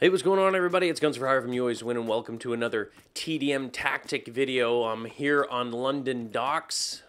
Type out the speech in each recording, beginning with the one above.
Hey, what's going on, everybody? It's Guns for Hire from YouAlwaysWin, and welcome to another TDM tactic video. I'm here on London docks.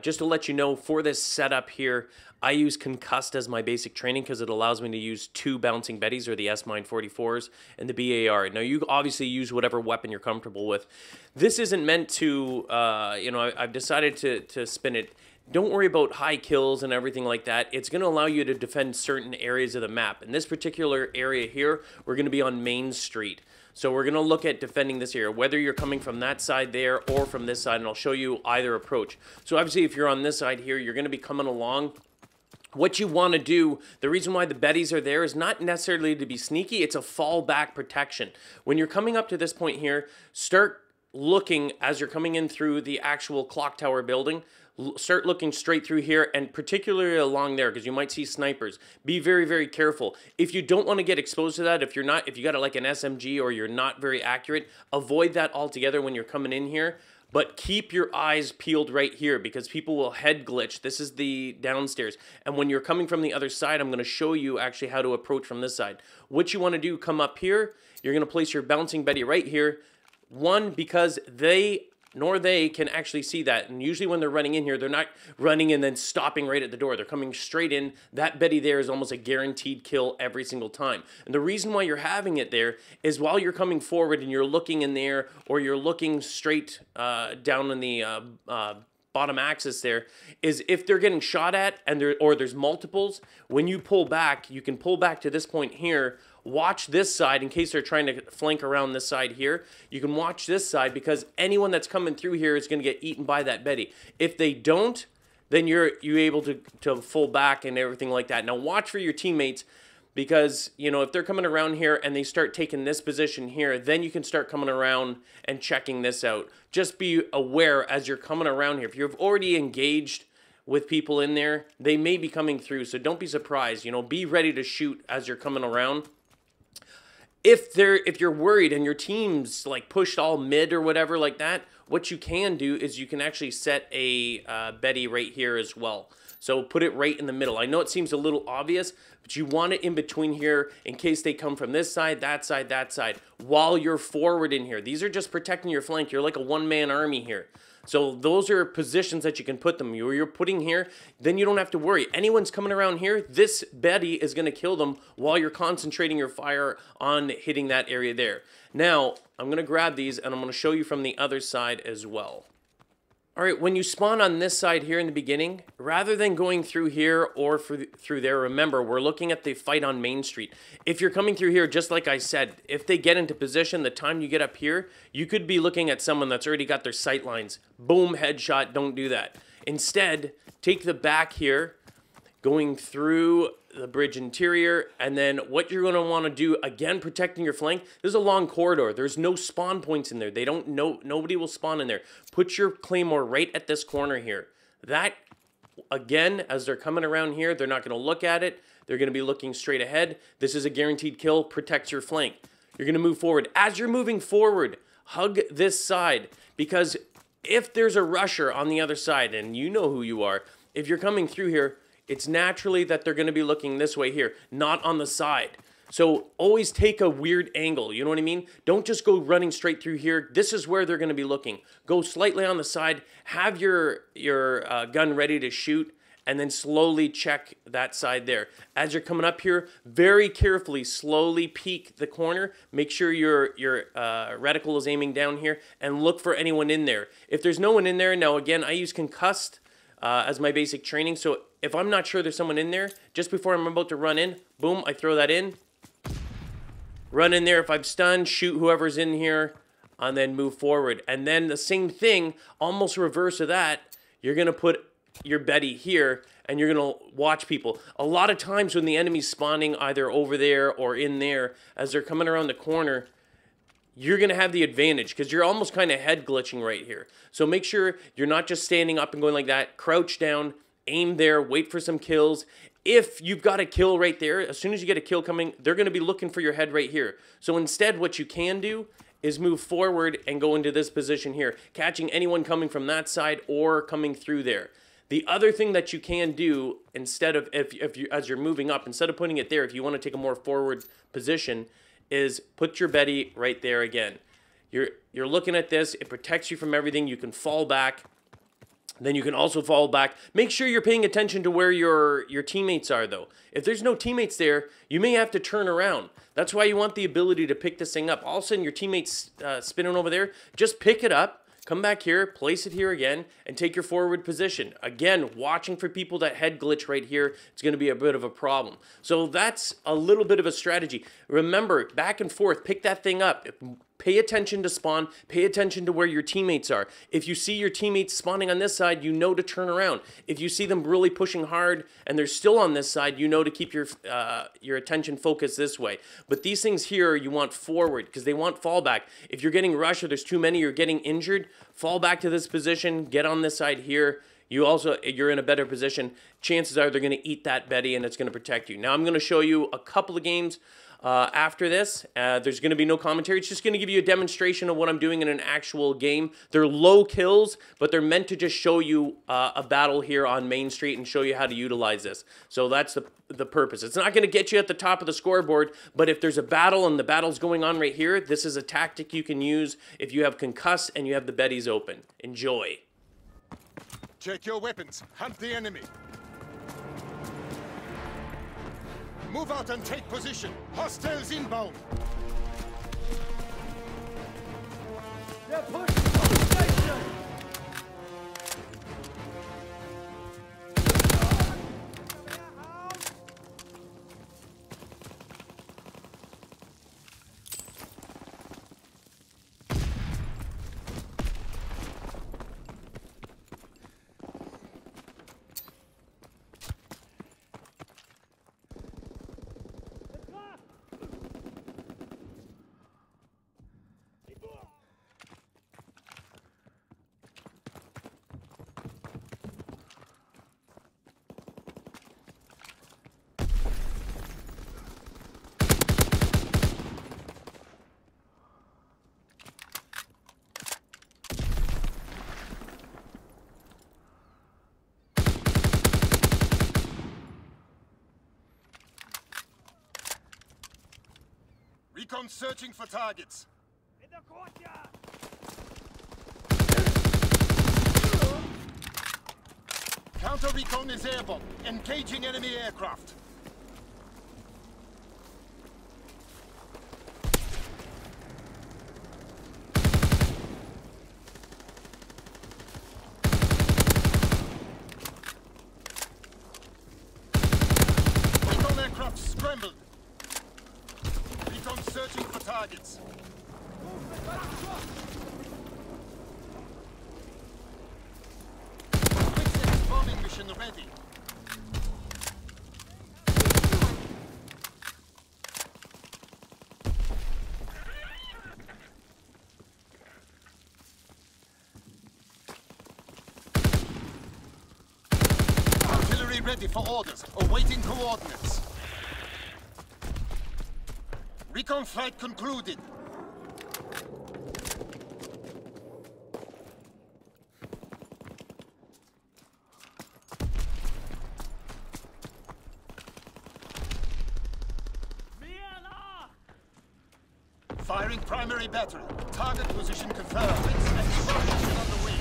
Just to let you know, for this setup here, I use Concussed as my basic training because it allows me to use two bouncing Bettys, or the S-Mine 44s, and the BAR. Now, you obviously use whatever weapon you're comfortable with. This isn't meant to, I've decided to spin it. Don't worry about high kills and everything like that. It's going to allow you to defend certain areas of the map. In this particular area here, we're going to be on Main Street. So we're going to look at defending this area, whether you're coming from that side there or from this side, and I'll show you either approach. So obviously, if you're on this side here, you're going to be coming along. What you want to do, the reason why the Bettys are there is not necessarily to be sneaky, it's a fallback protection. When you're coming up to this point here, start looking as you're coming in through the actual clock tower building. Start looking straight through here, and particularly along there, because you might see snipers. Be very, very careful. If you don't want to get exposed to that, if you got like an SMG or you're not very accurate, avoid that altogether when you're coming in here. But keep your eyes peeled right here, because people will head glitch. This is the downstairs. And when you're coming from the other side, I'm going to show you actually how to approach from this side. What you want to do, come up here. You're going to place your bouncing Betty right here. One, because they can actually see that. And usually when they're running in here, they're not running and then stopping right at the door. They're coming straight in. That Betty there is almost a guaranteed kill every single time. And the reason why you're having it there is while you're coming forward and you're looking in there, or you're looking straight down in the bottom axis there, is if they're getting shot at and there's multiples, when you pull back, you can pull back to this point here. Watch this side in case they're trying to flank around this side here. You can watch this side, because anyone that's coming through here is going to get eaten by that Betty. If they don't, then you're able to full back and everything like that. Now watch for your teammates, because if they're coming around here and they start taking this position here, then you can start coming around and checking this out. Just be aware as you're coming around here. If you've already engaged with people in there, they may be coming through, so don't be surprised. Be ready to shoot as you're coming around. If you're worried and your team's like pushed all mid or whatever like that, what you can do is you can actually set a Betty right here as well. So put it right in the middle. I know it seems a little obvious, but you want it in between here in case they come from this side, that side, while you're forward in here. These are just protecting your flank. You're like a one-man army here. So those are positions that you can put them. You're putting here, then you don't have to worry. Anyone's coming around here, this Betty is going to kill them while you're concentrating your fire on hitting that area there. Now, I'm going to grab these, and I'm going to show you from the other side as well. All right, when you spawn on this side here in the beginning, rather than going through here or through there, remember, we're looking at the fight on Main Street. If you're coming through here, just like I said, if they get into position, the time you get up here, you could be looking at someone that's already got their sight lines. Boom, headshot, don't do that. Instead, take the back here, going through the bridge interior, and then what you're going to want to do, again, protecting your flank. There's a long corridor. There's no spawn points in there. Nobody will spawn in there. Put your claymore right at this corner here. That, again, as they're coming around here, they're not going to look at it. They're going to be looking straight ahead. This is a guaranteed kill. Protects your flank. You're going to move forward. As you're moving forward, hug this side, because if there's a rusher on the other side, and you know who you are, if you're coming through here, it's naturally that they're going to be looking this way here, not on the side. So always take a weird angle, you know what I mean? Don't just go running straight through here. This is where they're going to be looking. Go slightly on the side, have your gun ready to shoot, and then slowly check that side there. As you're coming up here, very carefully, slowly peek the corner. Make sure your reticle is aiming down here, and look for anyone in there. If there's no one in there, now again, I use Concussed as my basic training. So if I'm not sure there's someone in there, just before I'm about to run in, boom, I throw that in. Run in there. If I'm stunned, shoot whoever's in here, and then move forward. And then the same thing, almost reverse of that, you're going to put your Betty here, and you're going to watch people. A lot of times when the enemy's spawning either over there or in there, as they're coming around the corner, you're going to have the advantage because you're almost kind of head glitching right here. So make sure you're not just standing up and going like that. Crouch down, aim there, wait for some kills. If you've got a kill right there, as soon as you get a kill coming, they're going to be looking for your head right here. So instead, what you can do is move forward and go into this position here, catching anyone coming from that side or coming through there. The other thing that you can do, instead of as you're moving up, instead of putting it there, if you want to take a more forward position, is put your Betty right there again. You're looking at this. It protects you from everything. You can fall back. Then you can also fall back. Make sure you're paying attention to where your teammates are, though. If there's no teammates there, you may have to turn around. That's why you want the ability to pick this thing up. All of a sudden, your teammate's spinning over there. Just pick it up. Come back here, place it here again, and take your forward position. Again, watching for people that head glitch right here, it's going to be a bit of a problem. So that's a little bit of a strategy. Remember, back and forth, pick that thing up. Pay attention to spawn. Pay attention to where your teammates are. If you see your teammates spawning on this side, you know to turn around. If you see them really pushing hard and they're still on this side, you know to keep your attention focused this way. But these things here, you want forward because they want fallback. If you're getting rushed or there's too many, you're getting injured, fall back to this position, get on this side here. You're in a better position. Chances are they're going to eat that Betty and it's going to protect you. Now I'm going to show you a couple of games after this. There's going to be no commentary. It's just going to give you a demonstration of what I'm doing in an actual game. They're low kills, but they're meant to just show you a battle here on Main Street and show you how to utilize this. So that's the purpose. It's not going to get you at the top of the scoreboard, but if there's a battle and the battle's going on right here, this is a tactic you can use if you have concuss and you have the Betties open. Enjoy. Check your weapons. Hunt the enemy. Move out and take position. Hostiles inbound. They're pushing from the station. Recon searching for targets. In the courtyard. Counter recon is airborne. Engaging enemy aircraft. Recon aircraft scrambled. Recon searching for targets. Quick bombing mission ready. Artillery ready for orders, awaiting coordinates. Recon flight concluded. Firing primary battery. Target position confirmed. Explosion on the way.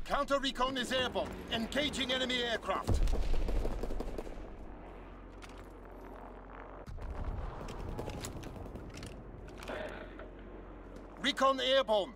Counter recon is airborne. Engaging enemy aircraft. Recon airborne.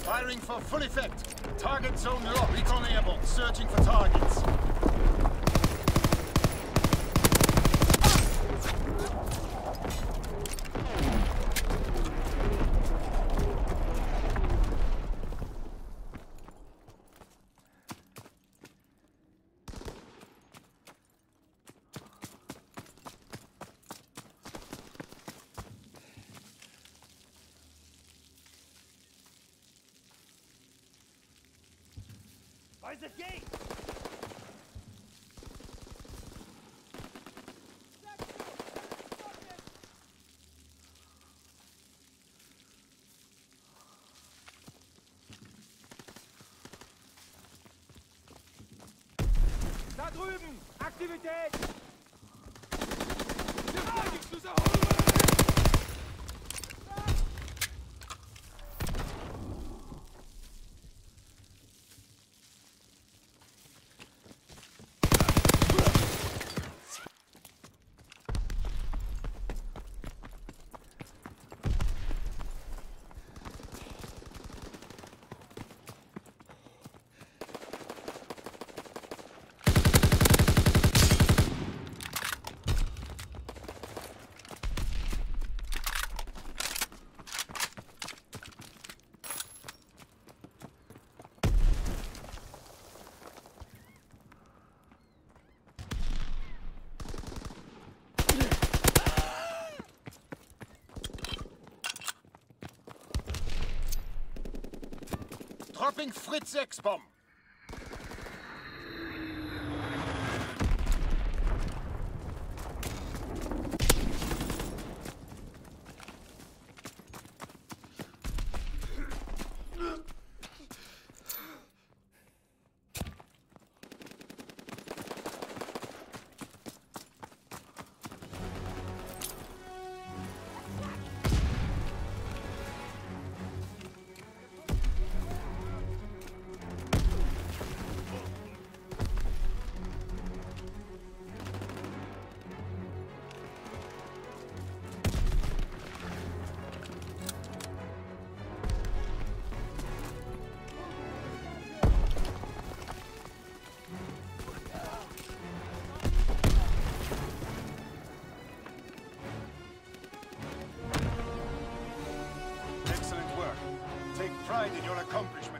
Firing for full effect. Target zone locked. Recon airborne. Searching for targets. By the gate! Da drüben! Aktivität! Der Flanking zu erholen! Dropping Fritz 6 bomb. Excellent work. Take pride in your accomplishment.